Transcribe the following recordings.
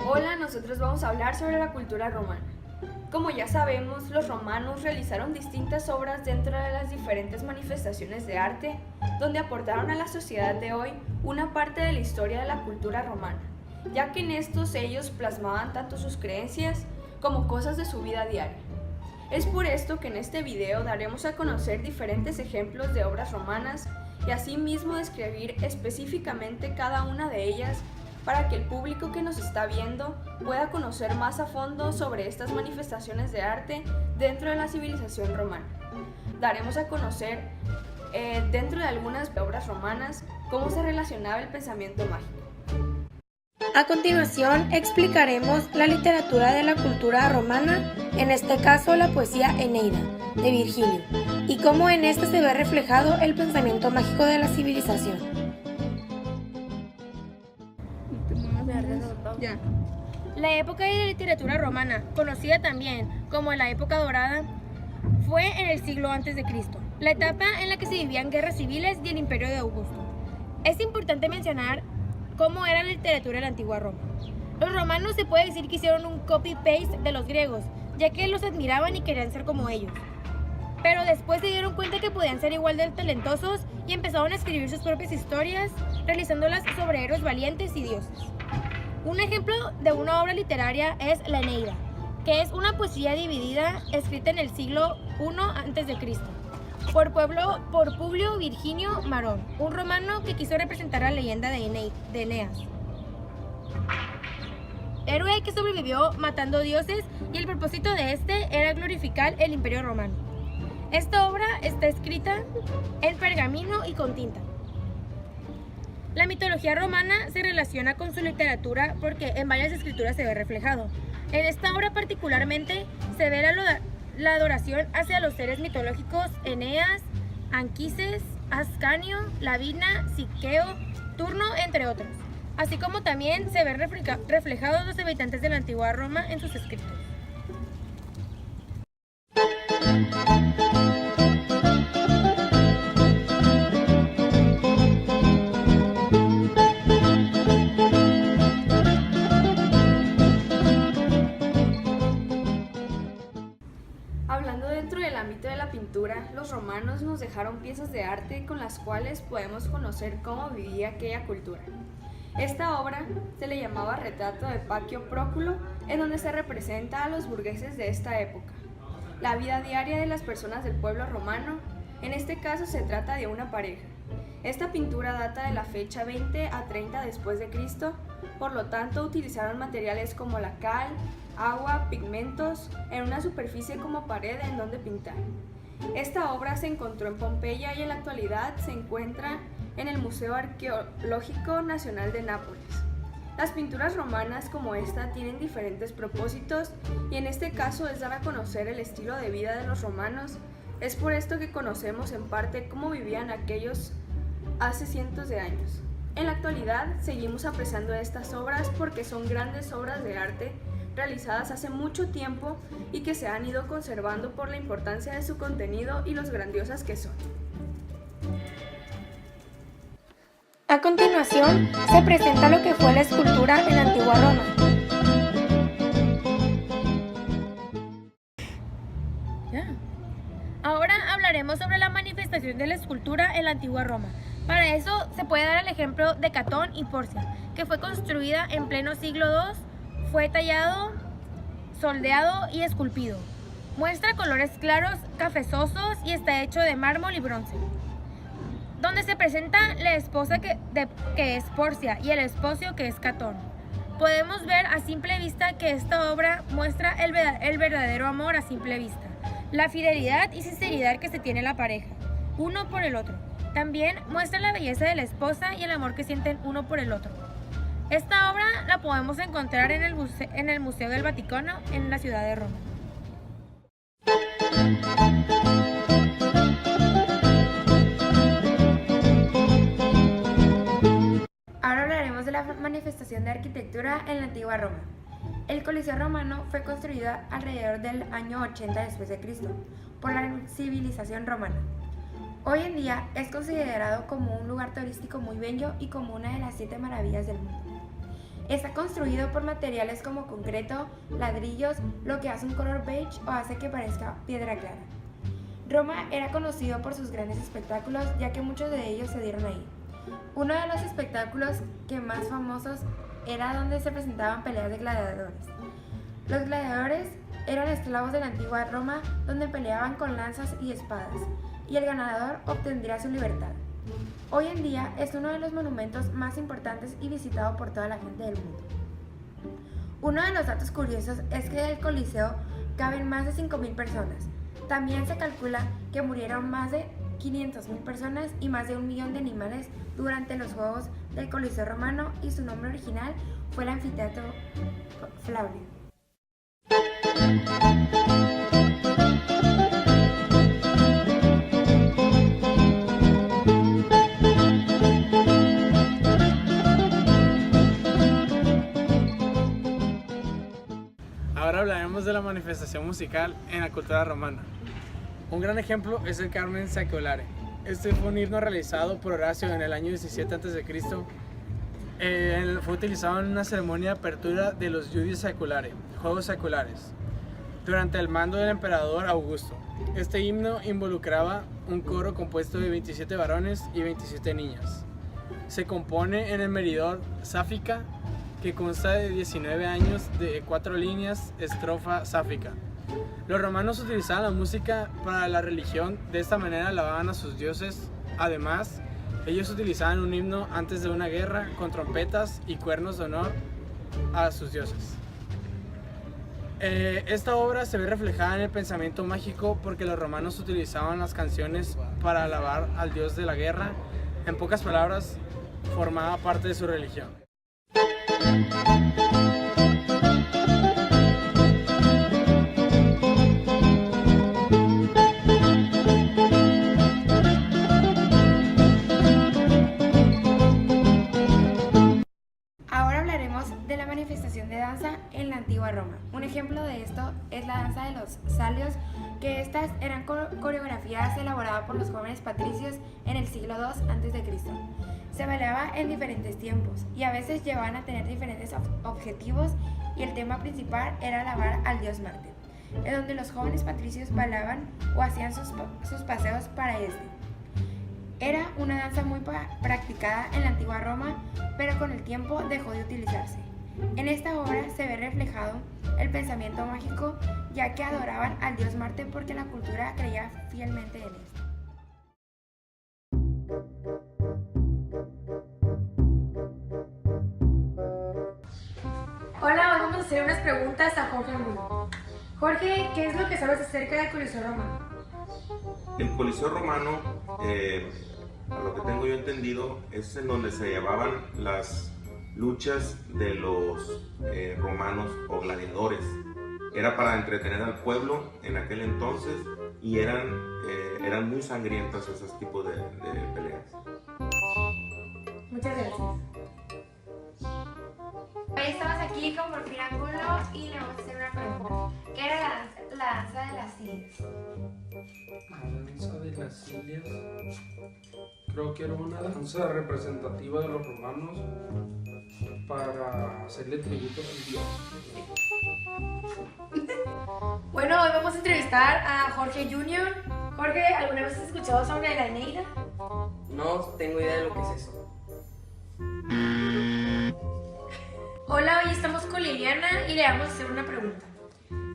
Hola, nosotros vamos a hablar sobre la cultura romana. Como ya sabemos, los romanos realizaron distintas obras dentro de las diferentes manifestaciones de arte, donde aportaron a la sociedad de hoy una parte de la historia de la cultura romana, ya que en estos ellos plasmaban tanto sus creencias como cosas de su vida diaria. Es por esto que en este video daremos a conocer diferentes ejemplos de obras romanas y asimismo describir específicamente cada una de ellas para que el público que nos está viendo pueda conocer más a fondo sobre estas manifestaciones de arte dentro de la civilización romana. Daremos a conocer dentro de algunas obras romanas cómo se relacionaba el pensamiento mágico. A continuación explicaremos la literatura de la cultura romana, en este caso la poesía Eneida, de Virgilio, y cómo en esta se ve reflejado el pensamiento mágico de la civilización. La época de la literatura romana, conocida también como la época dorada, fue en el siglo a.C., la etapa en la que se vivían guerras civiles y el imperio de Augusto. Es importante mencionar cómo era la literatura de la antigua Roma. Los romanos se puede decir que hicieron un copy-paste de los griegos, ya que los admiraban y querían ser como ellos. Pero después se dieron cuenta que podían ser igual de talentosos y empezaron a escribir sus propias historias, realizándolas sobre héroes valientes y dioses. Un ejemplo de una obra literaria es la Eneida, que es una poesía dividida escrita en el siglo I a.C. por Publio Virginio Marón, un romano que quiso representar la leyenda de Eneas, héroe que sobrevivió matando dioses, y el propósito de este era glorificar el imperio romano. Esta obra está escrita en pergamino y con tinta. La mitología romana se relaciona con su literatura porque en varias escrituras se ve reflejado. En esta obra particularmente se ve la adoración hacia los seres mitológicos Eneas, Anquises, Ascanio, Lavina, Siqueo, Turno, entre otros, así como también se ven reflejados los habitantes de la antigua Roma en sus escritos. Hablando dentro del ámbito de la pintura, los romanos nos dejaron piezas de arte con las cuales podemos conocer cómo vivía aquella cultura. Esta obra se le llamaba Retrato de Paquio Próculo, en donde se representa a los burgueses de esta época, la vida diaria de las personas del pueblo romano. En este caso se trata de una pareja. Esta pintura data de la fecha 20 a 30 después de Cristo, por lo tanto utilizaron materiales como la cal, agua, pigmentos, en una superficie como pared en donde pintar. Esta obra se encontró en Pompeya y en la actualidad se encuentra en el Museo Arqueológico Nacional de Nápoles. Las pinturas romanas como esta tienen diferentes propósitos y en este caso es dar a conocer el estilo de vida de los romanos. Es por esto que conocemos en parte cómo vivían aquellos hace cientos de años. En la actualidad seguimos apreciando estas obras porque son grandes obras de arte realizadas hace mucho tiempo y que se han ido conservando por la importancia de su contenido y los grandiosas que son. A continuación se presenta lo que fue la escultura en la antigua Roma. Ahora hablaremos sobre la manifestación de la escultura en la antigua Roma. Para eso se puede dar el ejemplo de Catón y Porcia, que fue construida en pleno siglo II, fue tallado, soldeado y esculpido. Muestra colores claros, cafezosos y está hecho de mármol y bronce. Donde se presenta la esposa que es Porcia y el esposo que es Catón. Podemos ver a simple vista que esta obra muestra el verdadero amor a simple vista, la fidelidad y sinceridad que se tiene la pareja, uno por el otro. También muestra la belleza de la esposa y el amor que sienten uno por el otro. Esta obra la podemos encontrar en el Museo del Vaticano en la ciudad de Roma. Ahora hablaremos de la manifestación de arquitectura en la antigua Roma. El Coliseo romano fue construido alrededor del año 80 después de Cristo por la civilización romana. Hoy en día es considerado como un lugar turístico muy bello y como una de las 7 maravillas del mundo. Está construido por materiales como concreto, ladrillos, lo que hace un color beige o hace que parezca piedra clara. Roma era conocido por sus grandes espectáculos, ya que muchos de ellos se dieron ahí. Uno de los espectáculos que más famosos era donde se presentaban peleas de gladiadores. Los gladiadores eran esclavos de la antigua Roma, donde peleaban con lanzas y espadas, y el ganador obtendría su libertad. Hoy en día es uno de los monumentos más importantes y visitado por toda la gente del mundo. Uno de los datos curiosos es que en el Coliseo caben más de 5.000 personas. También se calcula que murieron más de 500.000 personas y más de 1 millón de animales durante los Juegos del Coliseo Romano, y su nombre original fue el Anfiteatro Flavio. Ahora hablaremos de la manifestación musical en la cultura romana. Un gran ejemplo es el Carmen Saeculare. Este fue un himno realizado por Horacio en el año 17 a.C. Fue utilizado en una ceremonia de apertura de los Judius Saeculare, Juegos Seculares, durante el mando del emperador Augusto. Este himno involucraba un coro compuesto de 27 varones y 27 niñas. Se compone en el medidor sáfica, que consta de 19 años de 4 líneas, estrofa sáfica. Los romanos utilizaban la música para la religión, de esta manera alababan a sus dioses. Además, ellos utilizaban un himno antes de una guerra con trompetas y cuernos de honor a sus dioses. Esta obra se ve reflejada en el pensamiento mágico porque los romanos utilizaban las canciones para alabar al dios de la guerra. En pocas palabras, formaba parte de su religión. Ahora hablaremos de la manifestación de danza en la antigua Roma. Un ejemplo de esto es la danza de los salios, que estas eran coreografías elaboradas por los jóvenes patricios en el siglo II a.C. Se bailaba en diferentes tiempos y a veces llevaban a tener diferentes objetivos, y el tema principal era alabar al dios Marte, en donde los jóvenes patricios bailaban o hacían sus paseos para este. Era una danza muy practicada en la antigua Roma, pero con el tiempo dejó de utilizarse. En esta obra se ve reflejado el pensamiento mágico, ya que adoraban al dios Marte porque la cultura creía fielmente en él. Hola, hoy vamos a hacer unas preguntas a Jorge Bruno. Jorge, ¿qué es lo que sabes acerca del Coliseo Romano? El Coliseo Romano, a lo que tengo yo entendido, es en donde se llevaban las luchas de los romanos o gladiadores. Era para entretener al pueblo en aquel entonces, y eran muy sangrientas esos tipos de peleas. Muchas gracias. Hoy estamos aquí con Porfirio Angulo y le vamos a hacer una pregunta. ¿Qué era la danza de las sillas? La danza de las sillas, creo que era una danza representativa de los romanos para hacerle tributo al dios. Bueno, hoy vamos a entrevistar a Jorge Junior. Jorge, ¿alguna vez has escuchado sobre la Eneida? No tengo idea de lo que es eso. Hola, hoy estamos con Liliana y le vamos a hacer una pregunta.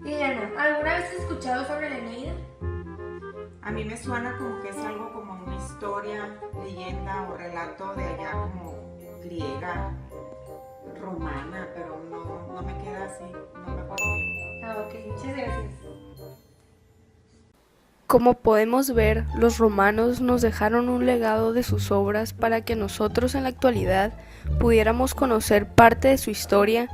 Liliana, ¿alguna vez has escuchado sobre la Eneida? A mí me suena como que es algo como una historia, leyenda o relato de allá como griega, romana, pero no me queda así, no me acuerdo bien. Ah, ok, muchas gracias. Como podemos ver, los romanos nos dejaron un legado de sus obras para que nosotros en la actualidad pudiéramos conocer parte de su historia,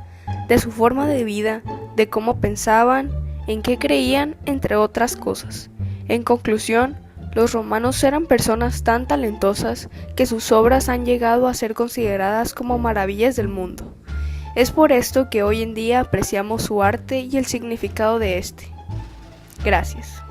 de su forma de vida, de cómo pensaban, en qué creían, entre otras cosas. En conclusión, los romanos eran personas tan talentosas que sus obras han llegado a ser consideradas como maravillas del mundo. Es por esto que hoy en día apreciamos su arte y el significado de este. Gracias.